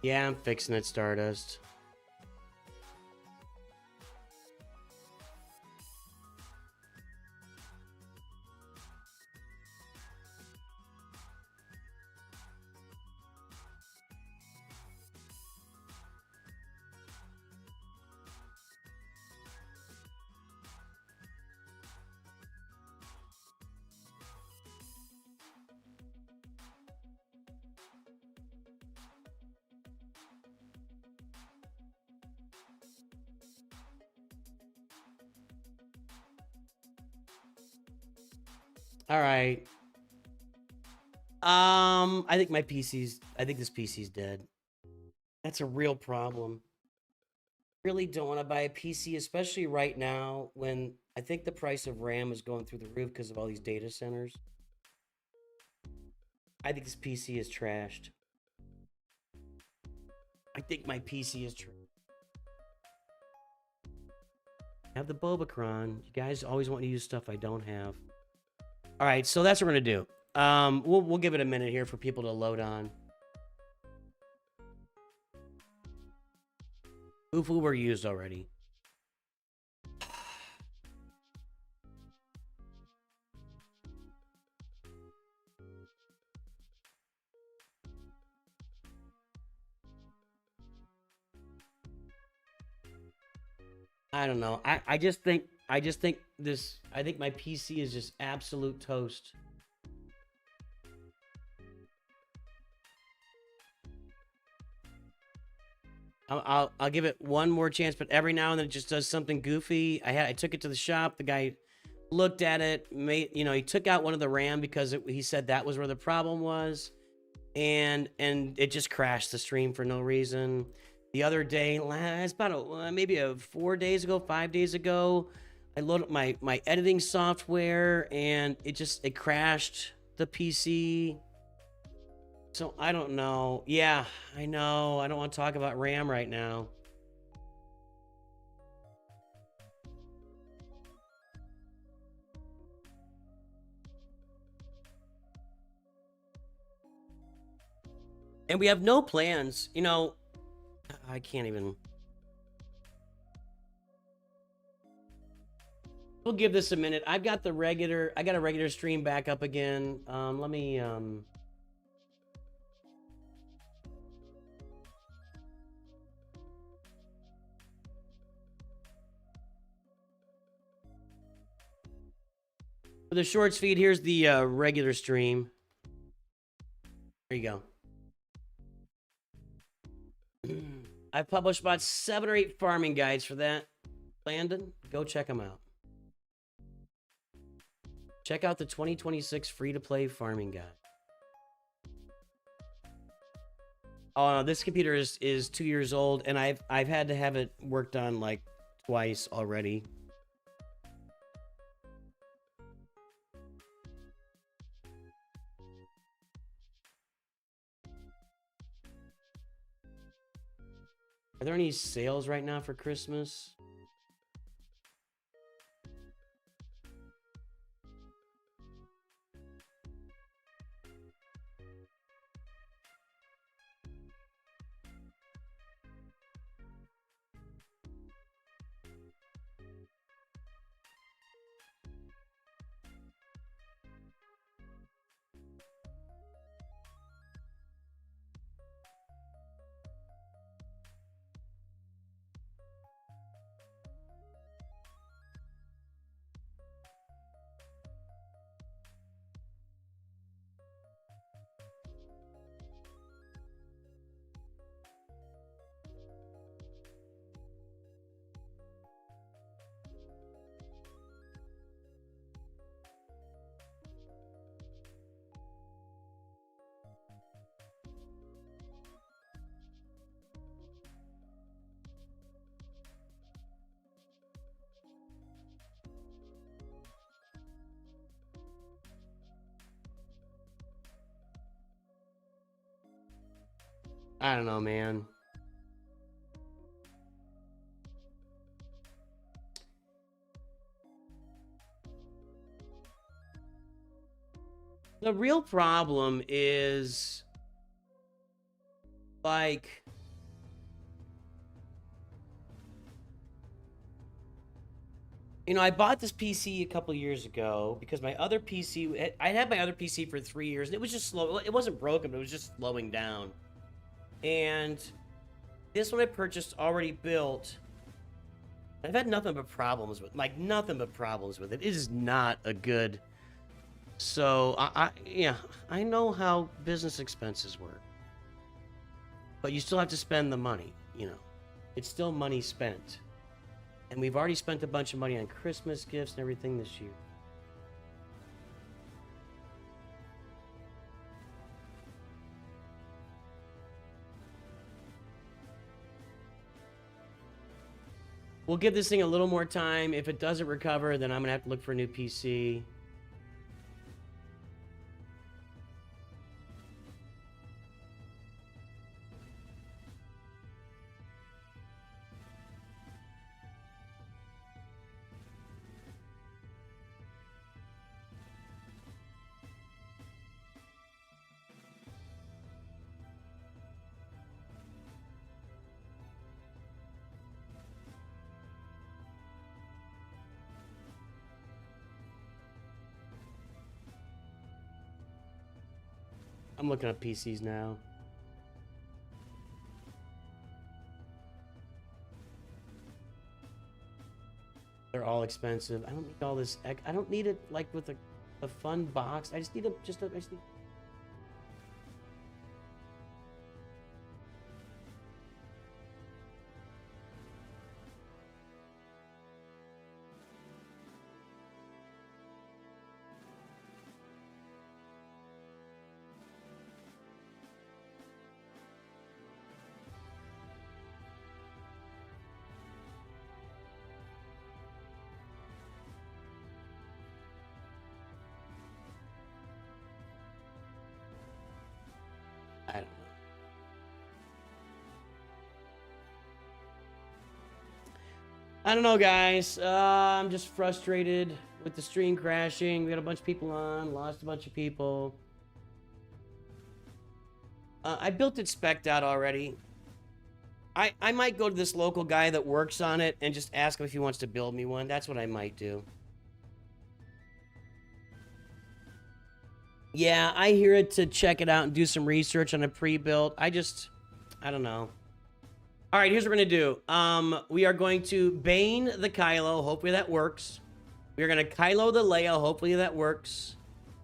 Yeah, I'm fixing it, Stardust. All right. I think this PC's dead. That's a real problem. Really don't want to buy a PC, especially right now when I think the price of RAM is going through the roof because of all these data centers. I think this PC is trashed. I think my PC is trashed. I have the Bobacron. You guys always want to use stuff I don't have. All right, so that's what we're gonna do. We'll give it a minute here for people to load on. Ufu were used already. I don't know. I just think my PC is just absolute toast. I'll give it one more chance, but every now and then it just does something goofy. I took it to the shop. The guy looked at it, he took out one of the RAM because he said that was where the problem was, and it just crashed the stream for no reason. The other day, it's about maybe 4 days ago, 5 days ago, I loaded my editing software and it crashed the PC. So I don't know. Yeah, I know. I don't want to talk about RAM right now. And we have no plans. I can't even. We'll give this a minute. I got a regular stream back up again. Let me for the shorts feed, here's the regular stream. There you go. I've published about 7 or 8 farming guides for that. Landon, go check them out. Check out the 2026 free-to-play farming guide. Oh no, this computer is 2 years old, and I've had to have it worked on like twice already. Are there any sales right now for Christmas? I don't know, man. The real problem is like, you know, I bought this PC a couple years ago because my other PC, I had my other PC for 3 years, and it was just slow. It wasn't broken, but it was just slowing down. And this one I purchased already built. I've had nothing but problems with, like, nothing but problems with it. It is not a good. So yeah, I know how business expenses work, but you still have to spend the money. You know, it's still money spent. And we've already spent a bunch of money on Christmas gifts and everything this year. We'll give this thing a little more time. If it doesn't recover, then I'm going to have to look for a new PC. I'm looking up PCs now. They're all expensive. I don't need all this. I don't need it like with a fun box. I just need I just need. I don't know. I don't know, guys. I'm just frustrated with the stream crashing. We got a bunch of people on, lost a bunch of people. I built it spec'd out already. I might go to this local guy that works on it and just ask him if he wants to build me one. That's what I might do. Yeah, I hear it to check it out and do some research on a pre-built. I don't know. All right, here's what we're gonna do. We are going to Bane the Kylo. Hopefully that works. We are gonna Kylo the Leia. Hopefully that works.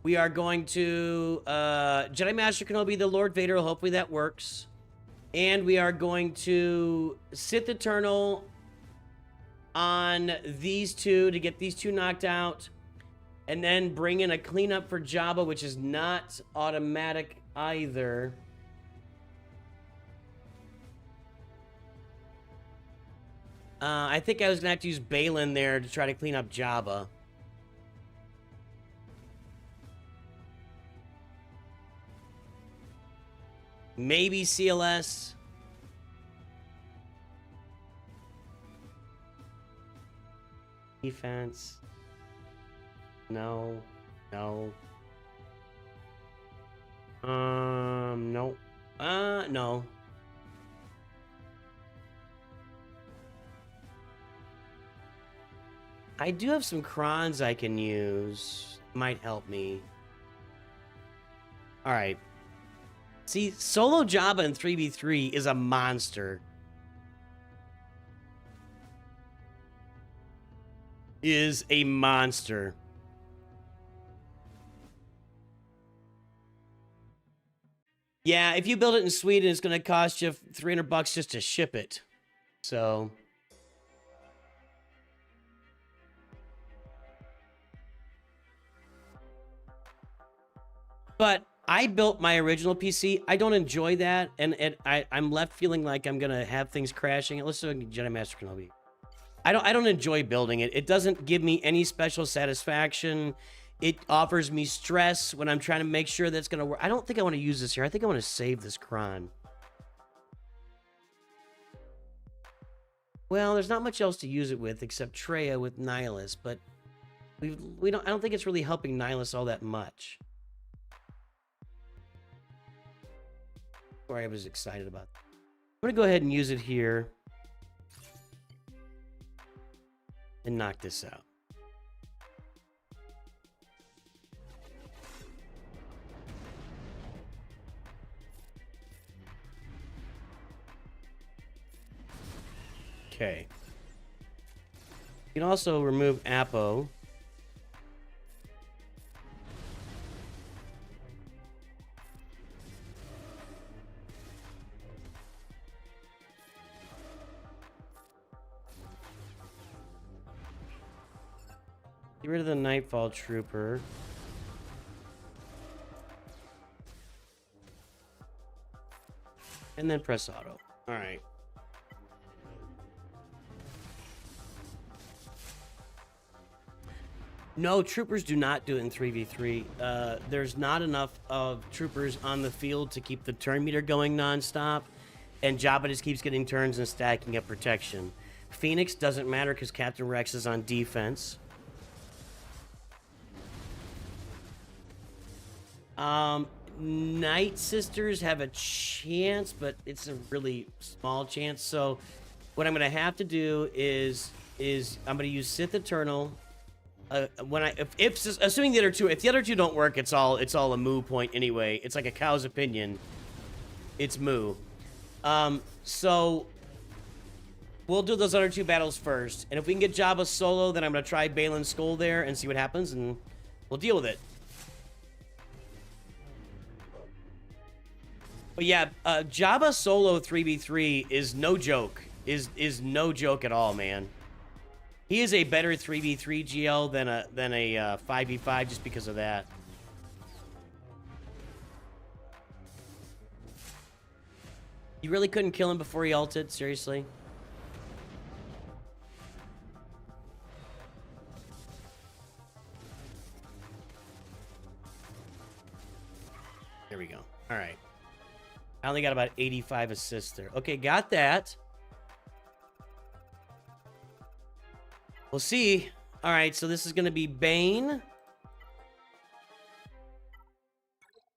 We are going to Jedi Master Kenobi the Lord Vader. Hopefully that works. And we are going to Sith Eternal on these two to get these two knocked out. And then bring in a cleanup for Jabba, which is not automatic either. I think I was gonna have to use Balin there to try to clean up Jabba. Maybe CLS. Defense. No. No. No. No. I do have some crons I can use. Might help me. Alright. See, solo Jabba in 3v3 is a monster. Is a monster. Yeah, if you build it in Sweden, it's going to cost you $300 just to ship it. So... But I built my original PC. I don't enjoy that, and I'm left feeling like I'm gonna have things crashing. Let's do Jedi Master Kenobi. I don't enjoy building it. It doesn't give me any special satisfaction. It offers me stress when I'm trying to make sure that's gonna work. I don't think I want to use this here. I think I want to save this cron. Well, there's not much else to use it with except Traya with Nihilus, but I don't think it's really helping Nihilus all that much. Or I was excited about that. I'm going to go ahead and use it here. And knock this out. Okay. You can also remove Apo. Get rid of the Nightfall Trooper. And then press auto. Alright. No, troopers do not do it in 3v3. There's not enough of troopers on the field to keep the turn meter going nonstop, and Jabba just keeps getting turns and stacking up protection. Phoenix doesn't matter because Captain Rex is on defense. Night Sisters have a chance, but it's a really small chance. So what I'm going to have to do is I'm going to use Sith Eternal. Assuming the other two, if the other two don't work, it's all a moo point anyway. It's like a cow's opinion. It's moo. So we'll do those other two battles first, and if we can get Jabba solo, then I'm gonna try Balin's Skull there and see what happens, and we'll deal with it. But yeah, Jabba solo 3v3 is no joke. Is no joke at all, man. He is a better 3v3 GL than a 5v5 just because of that. You really couldn't kill him before he ulted? Seriously? There we go. All right. I only got about 85 assists there. Okay, got that. We'll see. All right, so this is going to be Bane.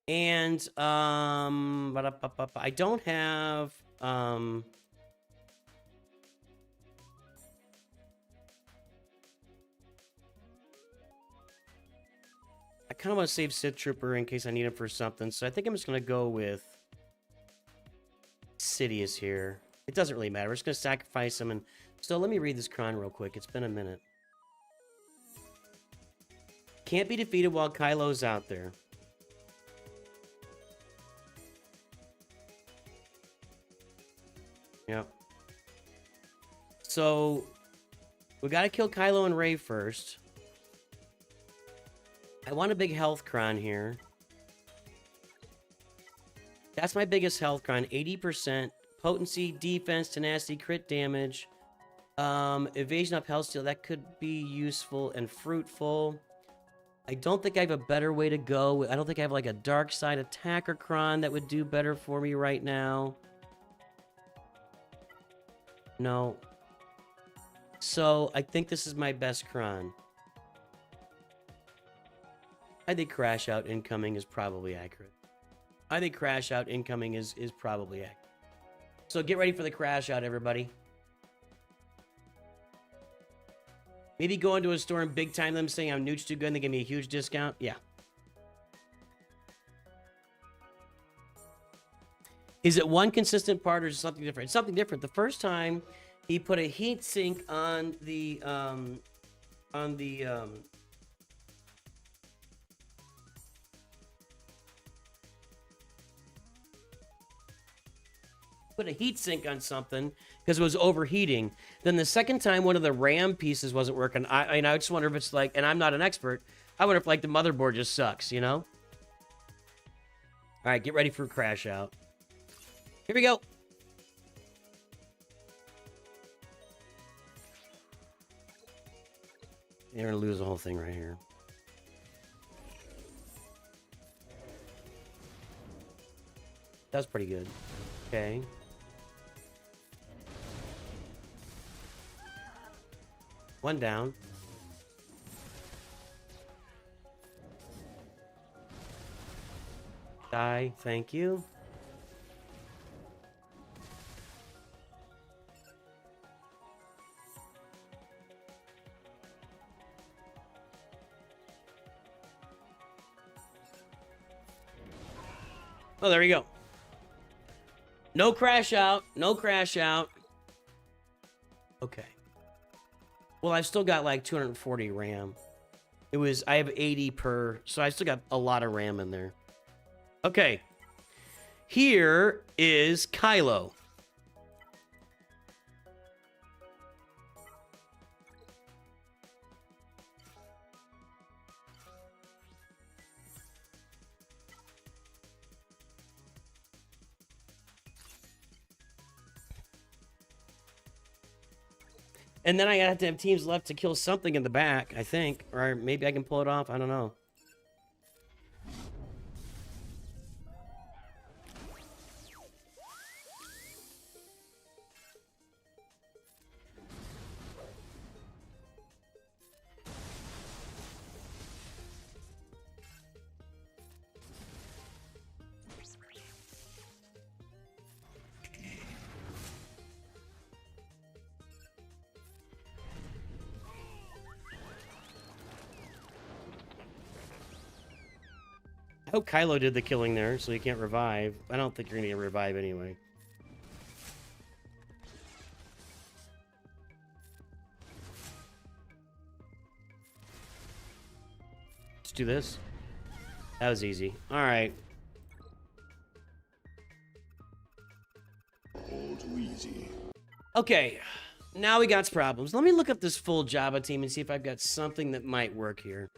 And, I don't have, I kind of want to save Sith Trooper in case I need him for something. So I think I'm just going to go with Sidious here. It doesn't really matter. We're just going to sacrifice him. And so let me read this cron real quick. It's been a minute. Can't be defeated while Kylo's out there. Yep. So we got to kill Kylo and Rey first. I want a big health cron here. That's my biggest health cron. 80%. Potency, defense, tenacity, crit damage. Evasion up health steal. That could be useful and fruitful. I don't think I have a better way to go. I don't think I have like a dark side attacker cron that would do better for me right now. No. So I think this is my best cron. I think crash out incoming is probably accurate. I think crash out incoming is probably accurate. So get ready for the crash out, everybody. Maybe go into a store and big time them saying I'm nooch too good and they give me a huge discount. Yeah. Is it one consistent part or is it something different? It's something different. The first time he put a heat sink on the put a heat sink on something because it was overheating. Then the second time one of the RAM pieces wasn't working. I just wonder if it's like, and I'm not an expert, I wonder if like the motherboard just sucks, you know? All right, get ready for a crash out. Here we go. You're gonna lose the whole thing right here. That's pretty good. Okay. One down. Die, thank you. Oh, there you go. No crash out. No crash out. Okay. Well, I've still got like 240 RAM. I have 80 per, so I still got a lot of RAM in there. Okay. Here is Kylo. And then I have to have teams left to kill something in the back, I think. Or maybe I can pull it off. I don't know. I hope Kylo did the killing there, so he can't revive. I don't think you're going to revive anyway. Let's do this. That was easy. All right. All too easy. Okay. Now we got problems. Let me look up this full Jabba team and see if I've got something that might work here.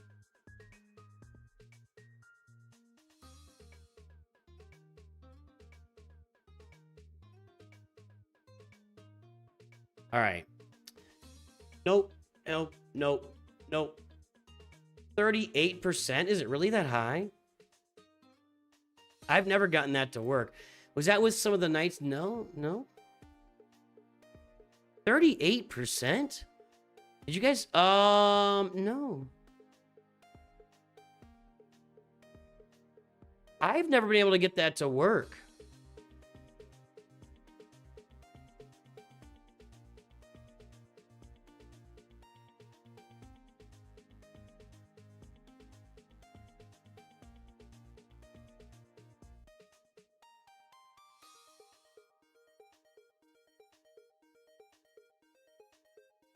All right. Nope. Nope. Nope. Nope. 38%? Is it really that high? I've never gotten that to work. Was that with some of the knights? No. No. 38%? Did you guys... no. I've never been able to get that to work.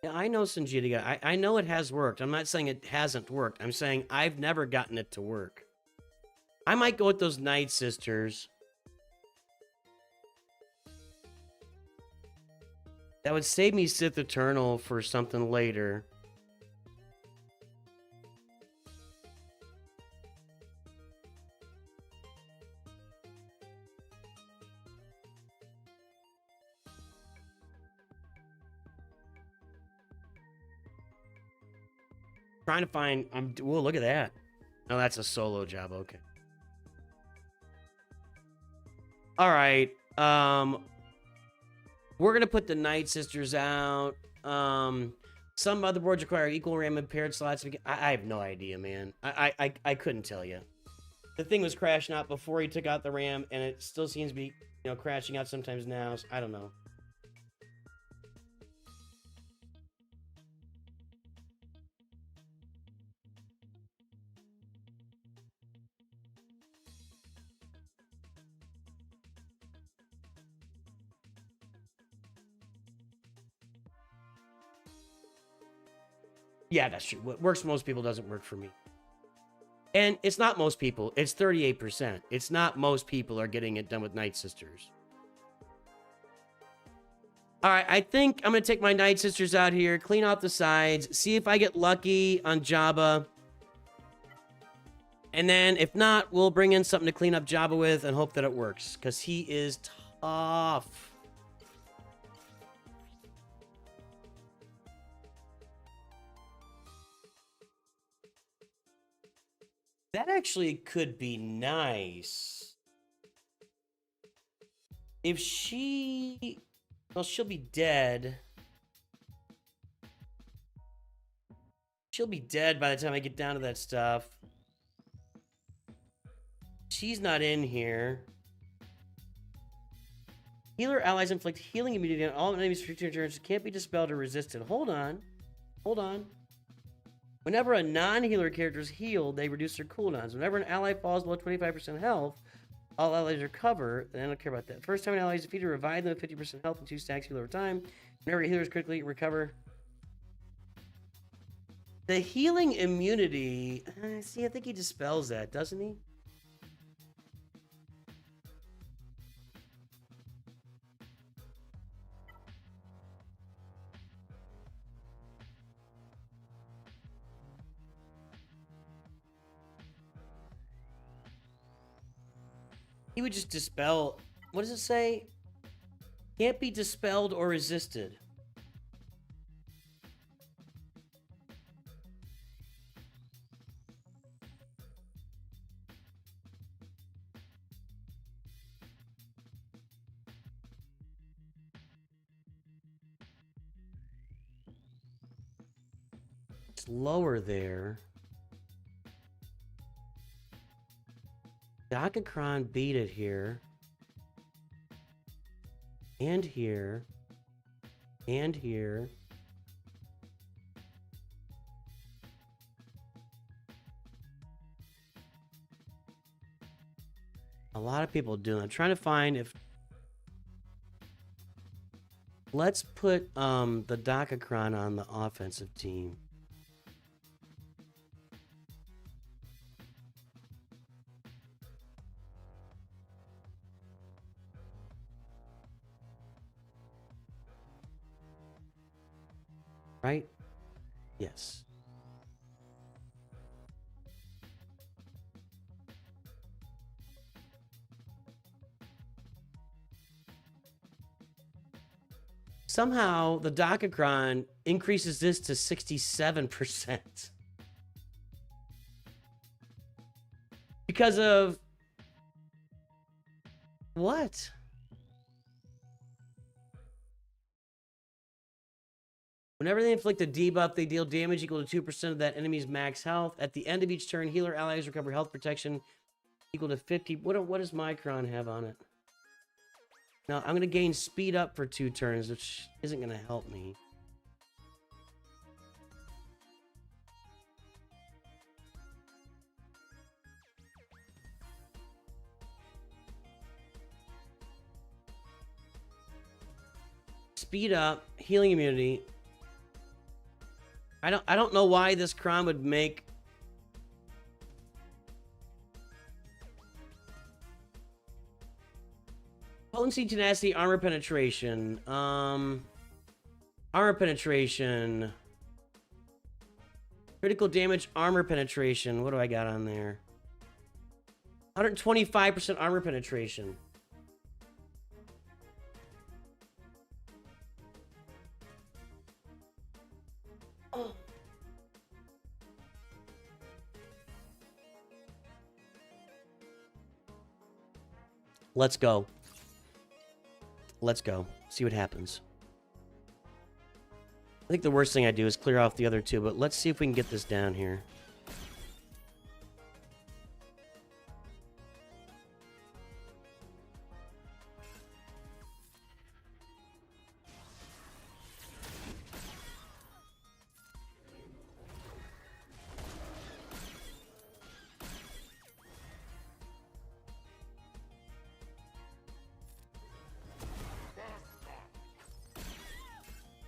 Yeah, I know Sanjita. I know it has worked. I'm not saying it hasn't worked. I'm saying I've never gotten it to work. I might go with those Night Sisters. That would save me Sith Eternal for something later. Trying to find... Whoa, look at that. No, that's a solo job. Okay. All right. We're going to put the Night Sisters out. Some motherboards require equal RAM and paired slots. I have no idea, man. I couldn't tell you. The thing was crashing out before he took out the RAM, and it still seems to be, you know, crashing out sometimes now. So I don't know. Yeah, that's true. What works for most people doesn't work for me. And it's not most people. It's 38%. It's not most people are getting it done with Night Sisters. All right, I think I'm going to take my Night Sisters out here, clean off the sides, see if I get lucky on Jabba. And then, if not, we'll bring in something to clean up Jabba with and hope that it works. Because he is tough. That actually could be nice. If she... Well, she'll be dead. She'll be dead by the time I get down to that stuff. She's not in here. Healer allies inflict healing immunity on all enemies for 2 turns. Can't be dispelled or resisted. Hold on. Hold on. Whenever a non-healer character is healed, they reduce their cooldowns. Whenever an ally falls below 25% health, All allies recover, and I don't care about that. First time an ally is defeated, revive them with 50% health and 2 stacks heal over time. Whenever a healer is critically recover. The healing immunity, see, I think he dispels that, doesn't he? He would just dispel. What does it say? Can't be dispelled or resisted. It's lower there. Dakakron beat it here. And here. And here. A lot of people do. I'm trying to find if... Let's put the Dakakron on the offensive team. Right? Yes. Somehow, the Dakakron increases this to 67%. Because of... What? Whenever they inflict a debuff, they deal damage equal to 2% of that enemy's max health. At the end of each turn, healer allies recover health protection equal to 50. What does Micron have on it? Now, I'm going to gain speed up for 2 turns, which isn't going to help me. Speed up, healing immunity. I don't know why this Kron would make... Potency, tenacity, armor penetration. Armor penetration. Critical damage, armor penetration. What do I got on there? 125% armor penetration. Let's go. Let's go. See what happens. I think the worst thing I do is clear off the other 2, but let's see if we can get this down here.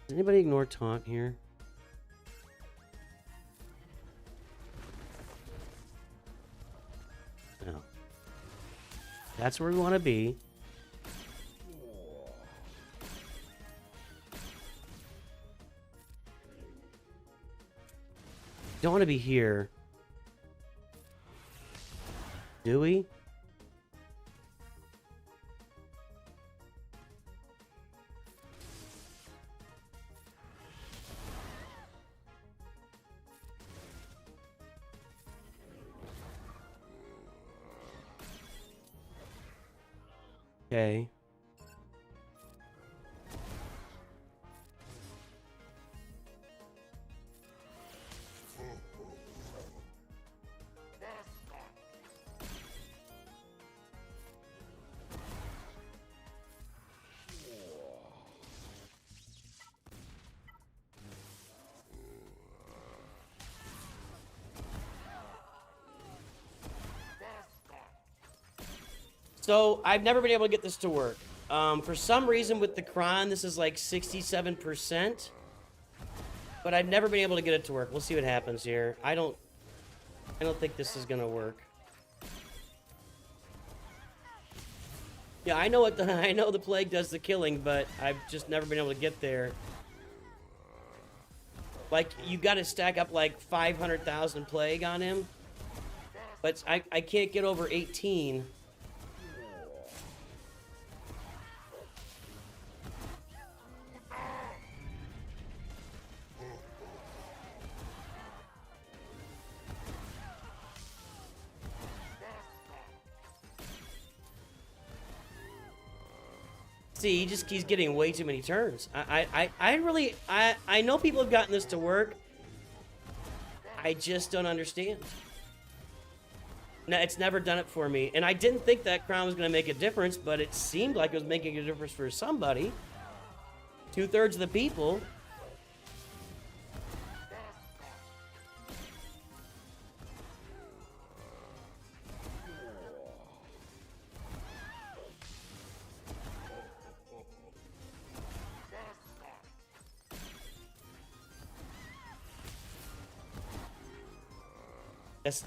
Does anybody ignore taunt here? No. That's where we want to be. Don't want to be here. Do we? Okay. So I've never been able to get this to work. For some reason with the cron, this is like 67%. But I've never been able to get it to work. We'll see what happens here. I don't think this is gonna work. Yeah, I know the plague does the killing, but I've just never been able to get there. Like, you gotta stack up like 500,000 plague on him. But I can't get over 18. See, he's getting way too many turns. I know people have gotten this to work. I just don't understand. No, it's never done it for me. And I didn't think that crown was going to make a difference, but it seemed like it was making a difference for somebody. 2/3 of the people.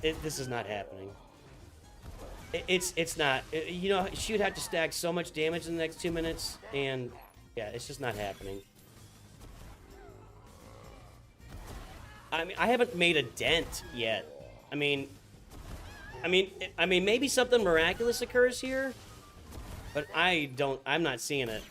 This is not happening. It's not. You know, she would have to stack so much damage in the next 2 minutes, and yeah, it's just not happening. I mean, I haven't made a dent yet. I mean, maybe something miraculous occurs here, but I'm not seeing it.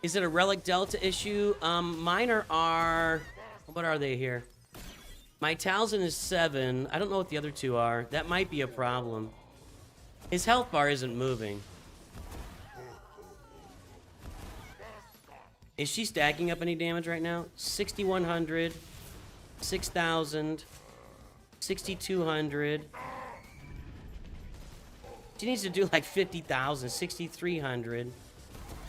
Is it a Relic Delta issue? Mine are... What are they here? My Talzin is 7. I don't know what the other two are. That might be a problem. His health bar isn't moving. Is she stacking up any damage right now? 6,100. 6,000. 6,200. She needs to do like 50,000. 6,300.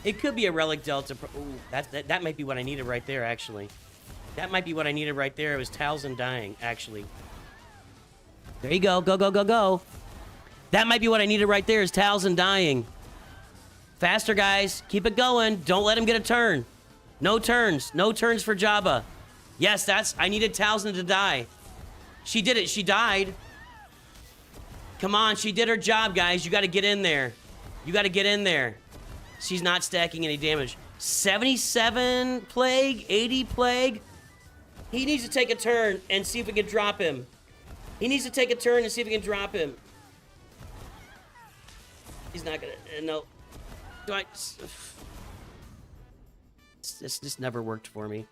It could be a Relic Delta. Ooh, that might be what I needed right there, actually. That might be what I needed right there. It was Talzin dying, actually. There you go. Go, go, go, go. That might be what I needed right there is Talzin dying. Faster, guys. Keep it going. Don't let him get a turn. No turns. No turns for Jabba. Yes, I needed Talzin to die. She did it. She died. Come on. She did her job, guys. You got to get in there. You got to get in there. She's not stacking any damage. 77 plague, 80 plague. He needs to take a turn and see if we can drop him. He needs to take a turn and see if we can drop him. He's not gonna, no. This never worked for me.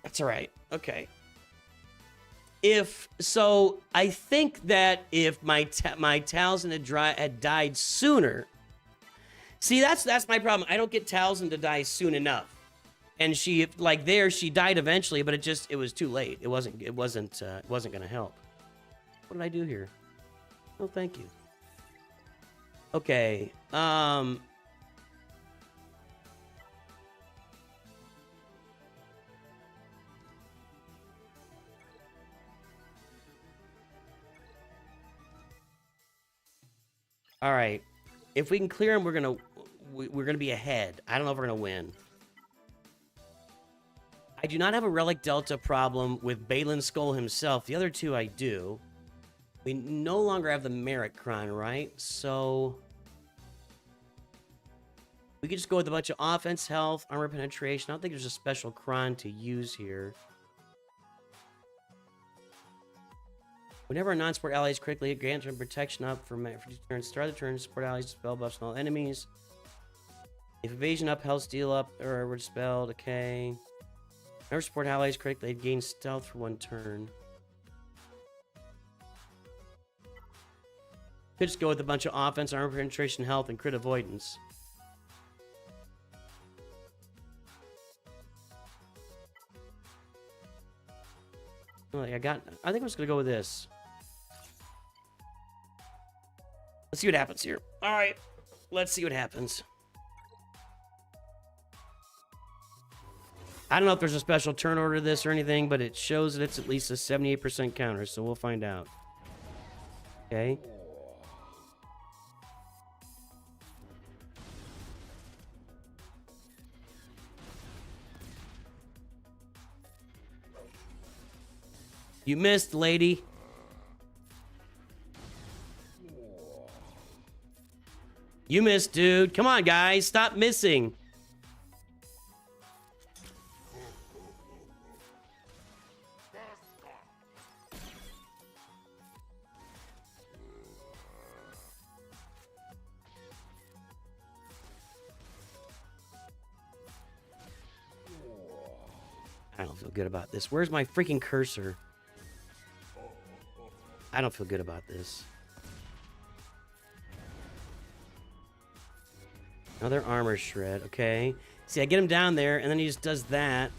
That's all right. Okay. So I think that if my Talzin had died sooner. See, that's my problem. I don't get Talzin to die soon enough. And she died eventually, but it was too late. It wasn't gonna help. What did I do here? Oh, thank you. Okay. All right. If we can clear him, we're gonna be ahead. I don't know if we're gonna win. I do not have a Relic Delta problem with Balin Skull himself. The other two I do. We no longer have the Merit Cron, right? So we could just go with a bunch of offense, health, armor penetration. I don't think there's a special Cron to use here. Whenever a non-sport ally is critically grant him protection up for turns, start the turn, support allies dispel buffs on all enemies. If evasion up, health steal up, or were dispelled, okay. Whenever support allies critically gain stealth for 1 turn. Could just go with a bunch of offense, armor penetration, health, and crit avoidance. Well, I think I'm just gonna go with this. Let's see what happens here. All right, let's see what happens. I don't know if there's a special turn order to this or anything, but it shows that it's at least a 78% counter, so we'll find out. Okay. You missed, lady. You missed, dude. Come on, guys. Stop missing. I don't feel good about this. Where's my freaking cursor? I don't feel good about this. Another armor shred. Okay. See, I get him down there, and then he just does that.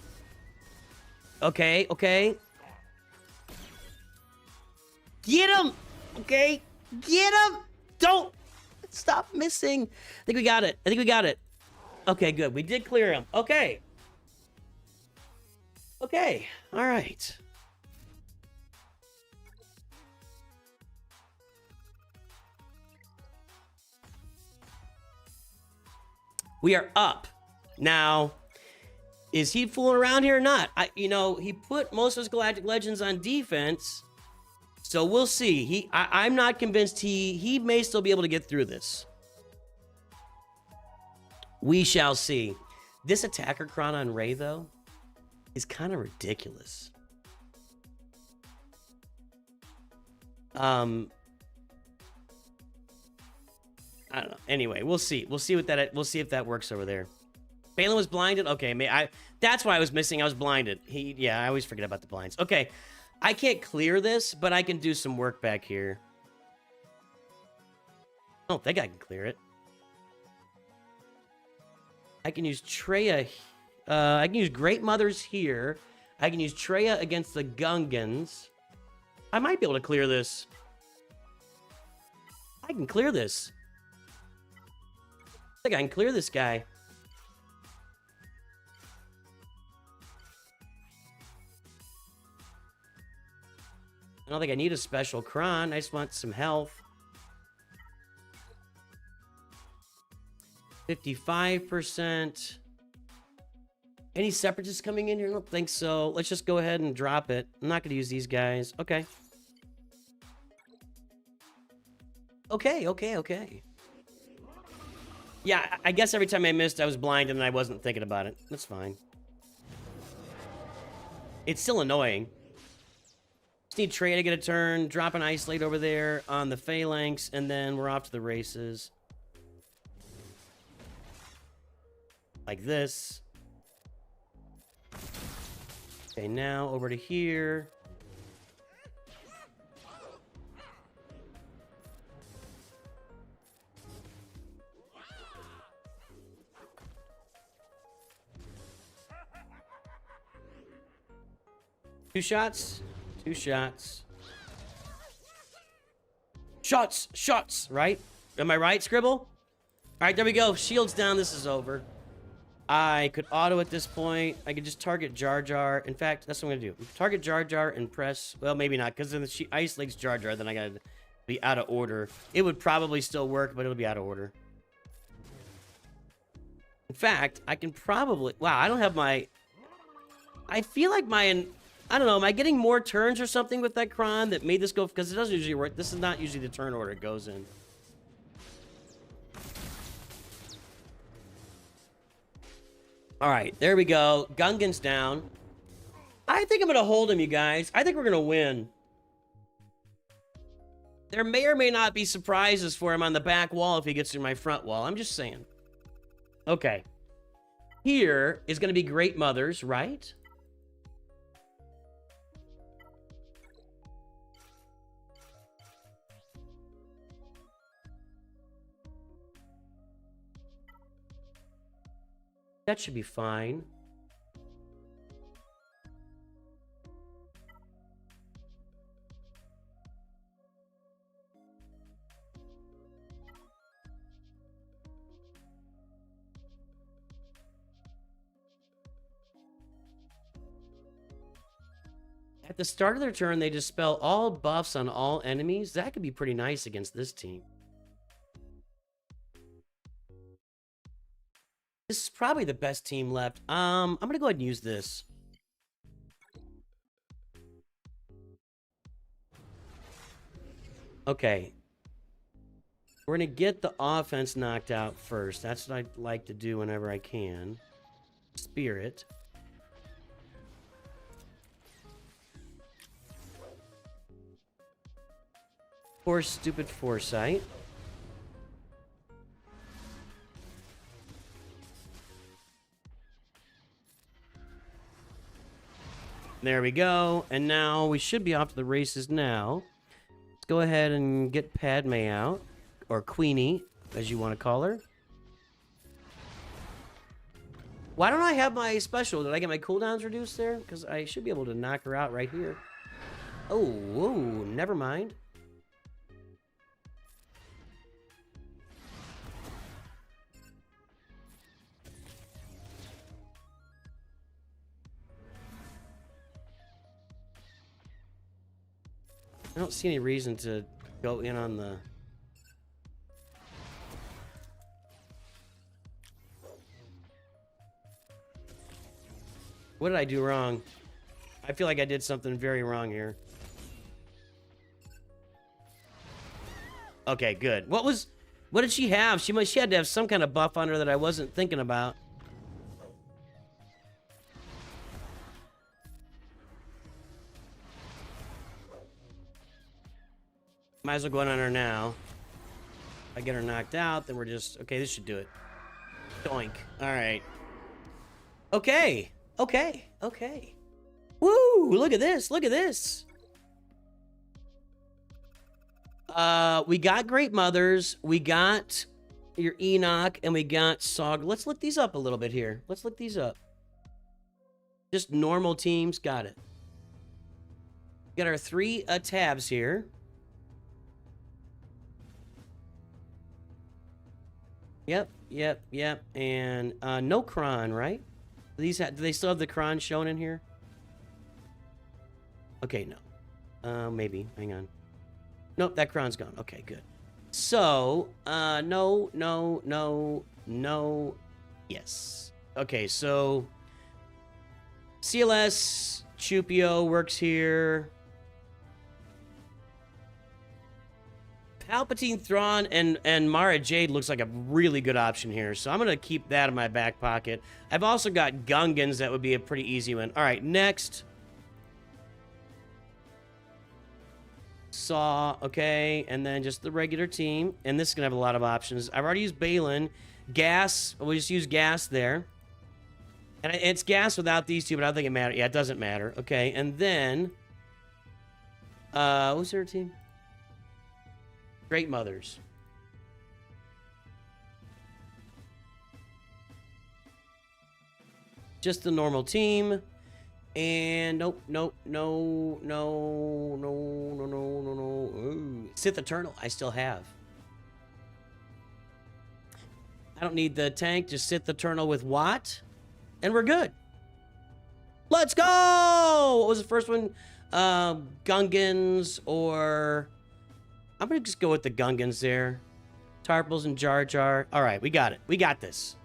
Okay, okay. Get him! Okay. Get him! Don't! Stop missing. I think we got it. I think we got it. Okay, good. We did clear him. Okay. Okay. All right. We are up. Now, is he fooling around here or not? You know, he put most of his Galactic Legends on defense, so we'll see. I'm not convinced he may still be able to get through this. We shall see. This attacker cron on Ray, though, is kind of ridiculous. I don't know. Anyway, we'll see. We'll see what that. We'll see if that works over there. Balin was blinded. Okay, that's why I was missing. I was blinded. Yeah, I always forget about the blinds. Okay, I can't clear this, but I can do some work back here. I don't think I can clear it. I can use Treya. I can use Great Mothers here. I can use Treya against the Gungans. I might be able to clear this. I can clear this. I think I can clear this guy. I don't think I need a special cron. I just want some health. 55%. Any separatists coming in here? I don't think so. Let's just go ahead and drop it. I'm not going to use these guys. Okay. Okay. Yeah, I guess every time I missed, I was blind and I wasn't thinking about it. That's fine. It's still annoying. Just need Trey to get a turn, drop an Isolate over there on the Phalanx, and then we're off to the races. Like this. Okay, now over to here. Two shots. Shots, right? Am I right, Scribble? All right, there we go. Shield's down. This is over. I could auto at this point. I could just target Jar Jar. In fact, that's what I'm going to do. Target Jar Jar and press... Well, maybe not, because then she isolates Jar Jar, then I got to be out of order. It would probably still work, but it'll be out of order. In fact, I can probably... Wow, I don't have my... I feel like my... I don't know, am I getting more turns or something with that cron that made this go... Because it doesn't usually work. This is not usually the turn order it goes in. All right, there we go. Gungan's down. I think I'm going to hold him, you guys. I think we're going to win. There may or may not be surprises for him on the back wall if he gets through my front wall. I'm just saying. Okay. Here is going to be Great Mothers, right? That should be fine. At the start of their turn, they dispel all buffs on all enemies. That could be pretty nice against this team. This is probably the best team left. I'm gonna go ahead and use this. Okay. We're gonna get the offense knocked out first. That's what I like to do whenever I can. Spirit. Poor stupid foresight. There we go. And now we should be off to the races now. Let's go ahead and get Padme out. Or Queenie, as you want to call her. Why don't I have my special? Did I get my cooldowns reduced there? Because I should be able to knock her out right here. Oh, whoa, never mind. I don't see any reason to go in on the... What did I do wrong? I feel like I did something very wrong here. Okay, good. What did she have? She had to have some kind of buff on her that I wasn't thinking about. Might as well go in on her now. If I get her knocked out, then we're just... Okay, this should do it. Doink. Alright. Okay. Okay. Okay. Woo! Look at this. Look at this. We got Great Mothers. We got your Enoch. And we got Sog. Let's look these up a little bit here. Let's look these up. Just normal teams. Got it. Got our 3 tabs here. Yep, yep, yep. And no Kron, right? Do they still have the Kron shown in here? Okay, no. Maybe. Hang on. Nope, that Kron's gone. Okay, good. So, no. Yes. Okay, so CLS Chupio works here. Palpatine, Thrawn, and Mara Jade looks like a really good option here. So I'm going to keep that in my back pocket. I've also got Gungans. That would be a pretty easy one. All right, next. Saw, okay. And then just the regular team. And this is going to have a lot of options. I've already used Balin. Gas. We'll just use Gas there. And it's Gas without these two, but I don't think it matters. Yeah, it doesn't matter. Okay, and then... what's their team? Great Mothers. Just the normal team. And nope. Ooh. Sith Eternal, I still have. I don't need the tank, just Sith Eternal with Watt. And we're good. Let's go! What was the first one? Gungans or... I'm going to just go with the Gungans there. Tarples and Jar Jar. All right, we got it. We got this.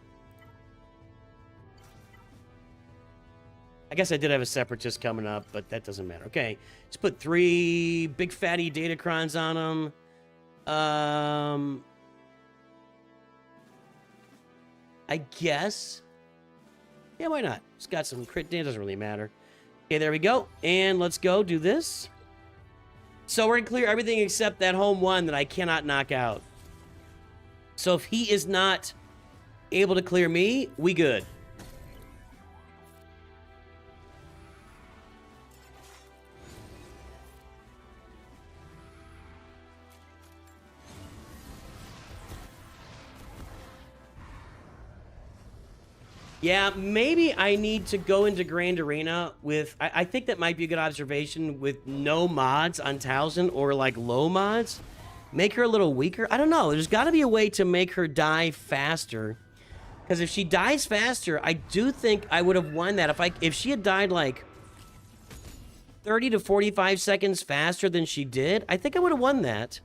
I guess I did have a Separatist coming up, but that doesn't matter. Okay, let's put 3 big fatty Datacrons on them. I guess. Yeah, why not? It's got some crit damage. Doesn't really matter. Okay, there we go. And let's go do this. So we're going to clear everything except that home one that I cannot knock out. So if he is not able to clear me, we good. Yeah, maybe I need to go into Grand Arena with... I think that might be a good observation with no mods on Towson or like low mods. Make her a little weaker. I don't know. There's got to be a way to make her die faster. Because if she dies faster, I do think I would have won that. If she had died like... 30 to 45 seconds faster than she did, I think I would have won that.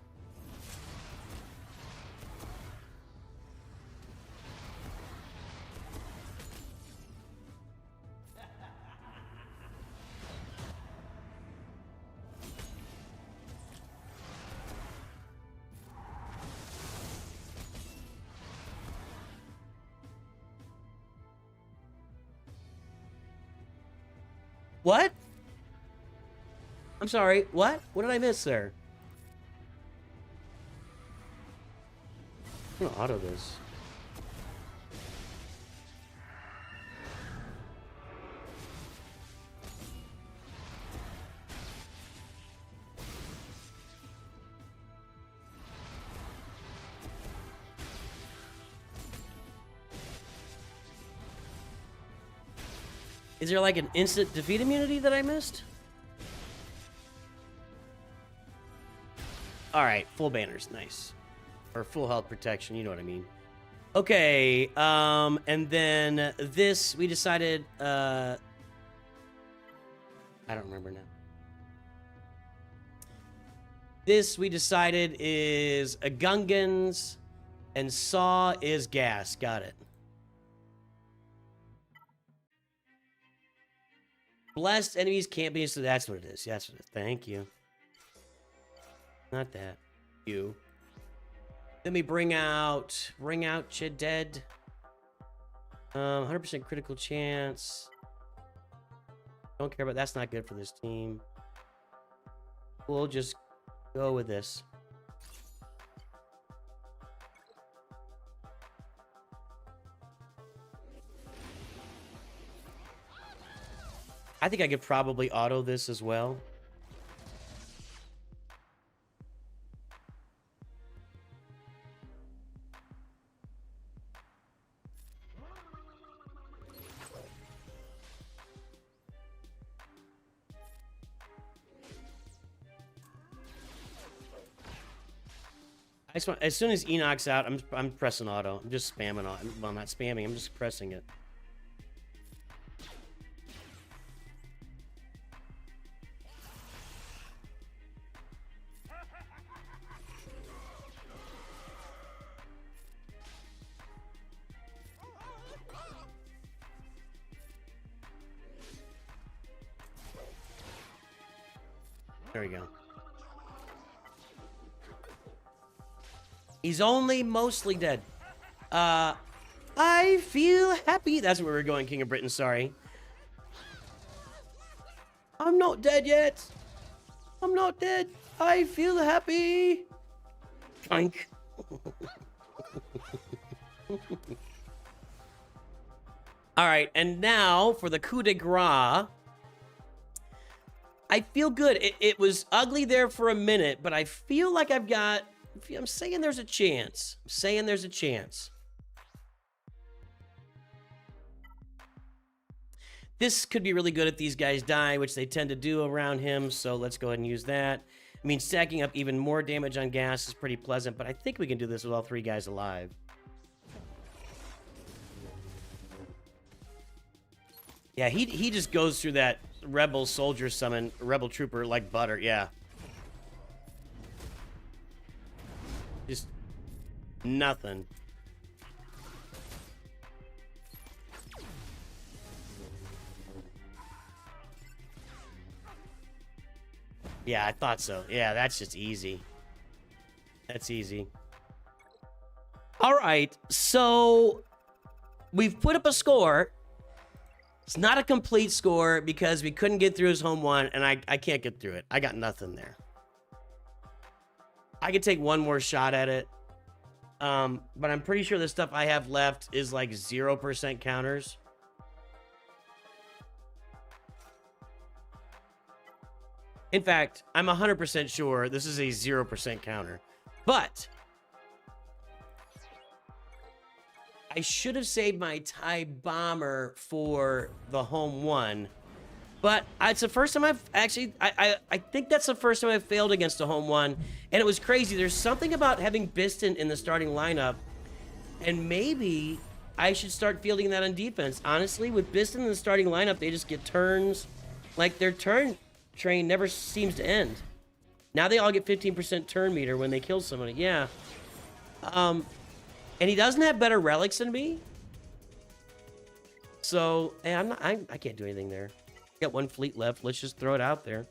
What? I'm sorry, what? What did I miss there? I'm gonna auto this. Is there like an instant defeat immunity that I missed? All right, full banners, nice. Or full health protection, you know what I mean. Okay, and then this, we decided, I don't remember now. This, we decided, is a Gungans, and Saw is gas, got it. Blessed enemies can't be, so that's what it is. That's what it is. Thank you. Not that. You. Let me bring out Dead. 100% critical chance. Don't care about that's not good for this team. We'll just go with this. I think I could probably auto this as well. I just want, as soon as Enoch's out, I'm pressing auto. I'm just spamming auto. Well, not spamming. I'm just pressing it. There we go. He's only mostly dead. I feel happy. That's where we're going, King of Britain. Sorry. I'm not dead yet. I'm not dead. I feel happy. Plank. All right, and now for the coup de grace. I feel good. It was ugly there for a minute, but I feel like I've got... I'm saying there's a chance. I'm saying there's a chance. This could be really good if these guys die, which they tend to do around him, so let's go ahead and use that. I mean, stacking up even more damage on gas is pretty pleasant, but I think we can do this with all three guys alive. Yeah, he just goes through that rebel soldier summon, rebel trooper like butter, yeah. Just nothing. Yeah, I thought so. Yeah, that's just easy. That's easy. All right, so we've put up a score. It's not a complete score because we couldn't get through his home one, and I can't get through it. I got nothing there. I could take one more shot at it. But I'm pretty sure the stuff I have left is like 0% counters. In fact, I'm 100% sure this is a 0% counter. But I should have saved my TIE bomber for the home one. But it's the first time I've actually, I think that's the first time I've failed against a home one. And it was crazy. There's something about having Biston in the starting lineup. And maybe I should start fielding that on defense. Honestly, with Biston in the starting lineup, they just get turns. Like their turn train never seems to end. Now they all get 15% turn meter when they kill somebody. Yeah. And he doesn't have better relics than me. So, hey, I can't do anything there. Got one fleet left. Let's just throw it out there.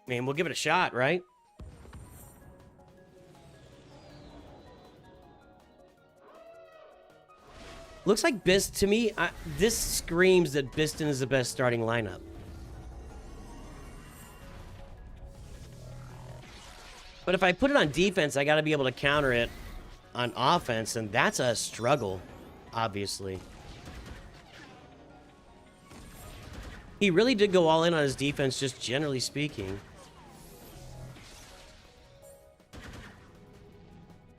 I mean, we'll give it a shot, right? Looks like to me, this screams that Biston is the best starting lineup. But if I put it on defense, I got to be able to counter it on offense, and that's a struggle, obviously. He really did go all in on his defense, just generally speaking.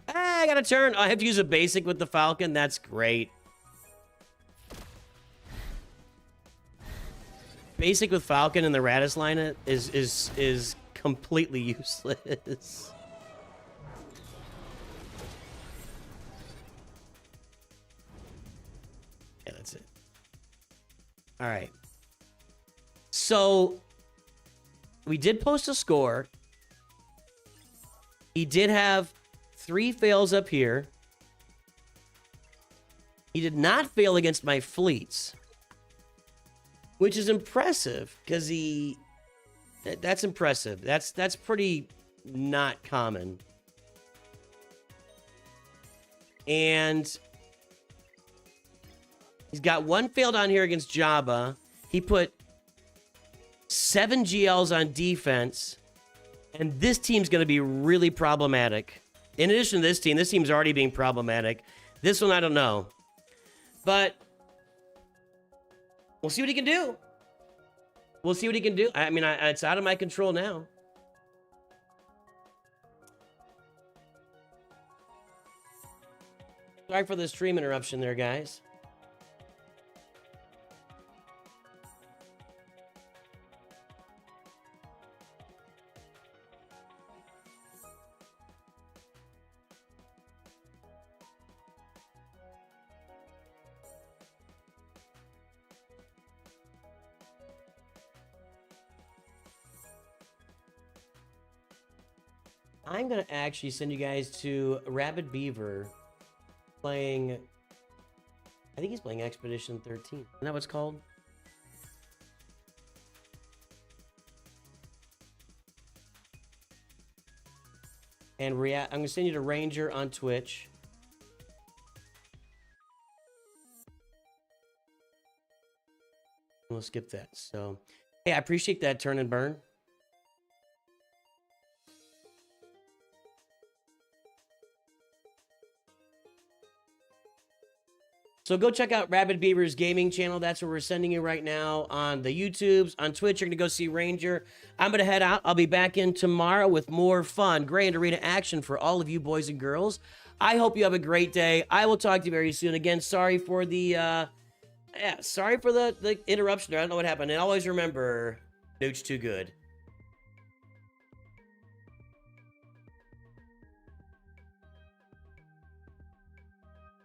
I got a turn. I have to use a basic with the Falcon. That's great. Basic with Falcon and the Radis line is completely useless. Yeah, that's it. All right. So we did post a score. He did have 3 fails up here. He did not fail against my fleets, which is impressive because that's impressive. That's pretty not common. And he's got 1 failed on here against Jabba. He put 7 GLs on defense, and this team's going to be really problematic. In addition to this team's already being problematic. This one, I don't know. But we'll see what he can do. We'll see what he can do. I mean, it's out of my control now. Sorry for the stream interruption there, guys. I'm going to actually send you guys to Rabid Beaver playing... I think he's playing Expedition 13. Isn't that what it's called? And I'm going to send you to Ranger on Twitch. We'll skip that. So, hey, I appreciate that turn and burn. So go check out Rabid Beaver's gaming channel. That's where we're sending you right now on the YouTubes. On Twitch, you're going to go see Ranger. I'm going to head out. I'll be back in tomorrow with more fun, Grand Arena action for all of you boys and girls. I hope you have a great day. I will talk to you very soon. Again, sorry for the, sorry for the interruption there. I don't know what happened. And always remember, Nooch too good.